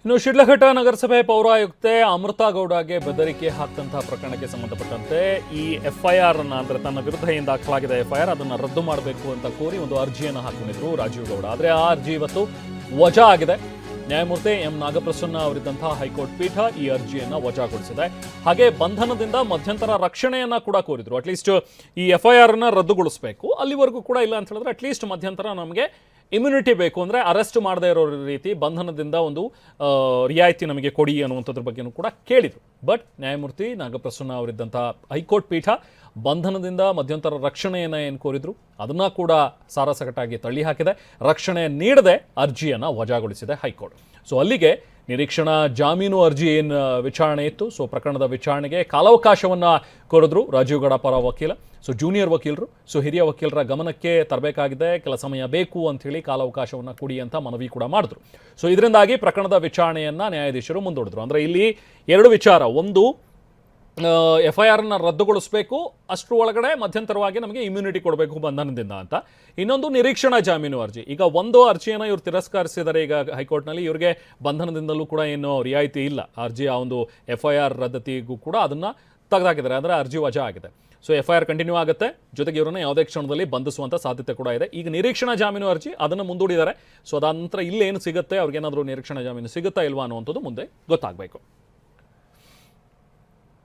ಇನ್ನು ಶಿಡ್ಲಘಟ್ಟ ನಗರಸಭೆ ಪೌರಾಯುಕ್ತೆ ಅಮೃತಾ ಗೌಡಗೆ ಬೆದರಿಕೆ ಹಾಕಂತಹ ಪ್ರಕರಣಕ್ಕೆ ಸಂಬಂಧಪಟ್ಟಂತೆ ಈ ಎಫ್ಐಆರ್ ಅನ್ನ ಅಂದ್ರೆ ತನ್ನ ವಿರುದ್ಧ ಏನು ದಾಖಲಾಗಿದೆ ಎಫ್ಐಆರ್ ಅದನ್ನು ರದ್ದು ಮಾಡಬೇಕು ಅಂತ ಕೋರಿ ಒಂದು ಅರ್ಜಿಯನ್ನು ಹಾಕೊಂಡಿದ್ರು ರಾಜೀವ್ ಗೌಡ. ಆದರೆ ಆ ಅರ್ಜಿ ಇವತ್ತು ವಜಾ ಆಗಿದೆ. ನ್ಯಾಯಮೂರ್ತಿ ಎಂ ನಾಗಪ್ರಸನ್ನ ಅವರಿದ್ದಂತಹ ಹೈಕೋರ್ಟ್ ಪೀಠ ಈ ಅರ್ಜಿಯನ್ನು ವಜಾಗೊಳಿಸಿದೆ. ಹಾಗೆ ಬಂಧನದಿಂದ ಮಧ್ಯಂತರ ರಕ್ಷಣೆಯನ್ನ ಕೂಡ ಕೋರಿದ್ರು. ಅಟ್ಲೀಸ್ಟ್ ಈ ಎಫ್ಐಆರ್ ಅನ್ನ ರದ್ದುಗೊಳಿಸಬೇಕು, ಅಲ್ಲಿವರೆಗೂ ಕೂಡ ಇಲ್ಲ ಅಂತ ಹೇಳಿದ್ರೆ ಅಟ್ಲೀಸ್ಟ್ ಮಧ್ಯಂತರ ನಮಗೆ ಇಮ್ಯುನಿಟಿ ಬೇಕು, ಅಂದರೆ ಅರೆಸ್ಟ್ ಮಾಡದೇ ಇರೋ ರೀತಿ ಬಂಧನದಿಂದ ಒಂದು ರಿಯಾಯಿತಿ ನಮಗೆ ಕೊಡಿ ಅನ್ನುವಂಥದ್ರ ಬಗ್ಗೆನೂ ಕೂಡ ಕೇಳಿದರು. ಬಟ್ ನ್ಯಾಯಮೂರ್ತಿ ನಾಗಪ್ರಸನ್ನ ಅವರಿದ್ದಂತಹ ಹೈಕೋರ್ಟ್ ಪೀಠ ಬಂಧನದಿಂದ ಮಧ್ಯಂತರ ರಕ್ಷಣೆಯನ್ನು ಏನು ಕೋರಿದ್ರು ಅದನ್ನು ಕೂಡ ಸಾರಾಸಗಟಾಗಿ ತಳ್ಳಿ ಹಾಕಿದೆ. ರಕ್ಷಣೆ ನೀಡದೆ ಅರ್ಜಿಯನ್ನು ವಜಾಗೊಳಿಸಿದೆ ಹೈಕೋರ್ಟ್. ಸೊ ಅಲ್ಲಿಗೆ ನಿರೀಕ್ಷಣಾ ಜಾಮೀನು ಅರ್ಜಿ ಏನು ವಿಚಾರಣೆ ಇತ್ತು, ಸೊ ಪ್ರಕರಣದ ವಿಚಾರಣೆಗೆ ಕಾಲಾವಕಾಶವನ್ನು ಕೋರಿದ್ರು ರಾಜೀವ್ ಗೌಡ ಪರ ವಕೀಲ. ಸೊ ಜೂನಿಯರ್ ವಕೀಲರು, ಸೊ ಹಿರಿಯ ವಕೀಲರ ಗಮನಕ್ಕೆ ತರಬೇಕಾಗಿದೆ, ಕೆಲ ಸಮಯ ಬೇಕು ಅಂಥೇಳಿ ಕಾಲಾವಕಾಶವನ್ನು ಕೊಡಿ ಅಂತ ಮನವಿ ಕೂಡ ಮಾಡಿದ್ರು. ಸೊ ಇದರಿಂದಾಗಿ ಪ್ರಕರಣದ ವಿಚಾರಣೆಯನ್ನು ನ್ಯಾಯಾಧೀಶರು ಮುಂದೂಡಿದ್ರು. ಅಂದರೆ ಇಲ್ಲಿ ಎರಡು ವಿಚಾರ, ಒಂದು ಎಫ್ಐಆರ್ನ ರದ್ದುಗೊಳಿಸಬೇಕು, ಅಷ್ಟರ ಒಳಗಡೆ ಮಧ್ಯಂತರವಾಗಿ ನಮಗೆ ಇಮ್ಯುನಿಟಿ ಕೊಡಬೇಕು ಬಂಧನದಿಂದ ಅಂತ. ಇನ್ನೊಂದು ನಿರೀಕ್ಷಣಾ ಜಾಮೀನು ಅರ್ಜಿ. ಈಗ ಒಂದು ಅರ್ಜಿಯನ್ನು ಇವರು ತಿರಸ್ಕರಿಸಿದ್ದಾರೆ ಈಗ ಹೈಕೋರ್ಟ್ನಲ್ಲಿ. ಇವರಿಗೆ ಬಂಧನದಿಂದಲೂ ಕೂಡ ಏನು ರಿಯಾಯಿತಿ ಇಲ್ಲ. ಅರ್ಜಿಯ ಒಂದು ಎಫ್ಐಆರ್ ರದ್ದತಿಗೂ ಕೂಡ ಅದನ್ನು ತೆಗೆದಾಕಿದ್ದಾರೆ, ಅಂದರೆ ಅರ್ಜಿ ವಜಾ ಆಗಿದೆ. ಸೊ ಎಫ್ಐಆರ್ ಕಂಟಿನ್ಯೂ ಆಗುತ್ತೆ, ಜೊತೆಗೆ ಇವರನ್ನು ಯಾವುದೇ ಕ್ಷಣದಲ್ಲಿ ಬಂಧಿಸುವಂಥ ಸಾಧ್ಯತೆ ಕೂಡ ಇದೆ. ಈಗ ನಿರೀಕ್ಷಣಾ ಜಾಮೀನು ಅರ್ಜಿ ಅದನ್ನು ಮುಂದೂಡಿದ್ದಾರೆ. ಸೊ ಅದಾದ ನಂತರ ಇಲ್ಲೇನು ಸಿಗುತ್ತೆ, ಅವ್ರಿಗೇನಾದರೂ ನಿರೀಕ್ಷಣಾ ಜಾಮೀನು ಸಿಗುತ್ತಾ ಇಲ್ವಾ ಅನ್ನುವಂಥದ್ದು ಮುಂದೆ ಗೊತ್ತಾಗಬೇಕು.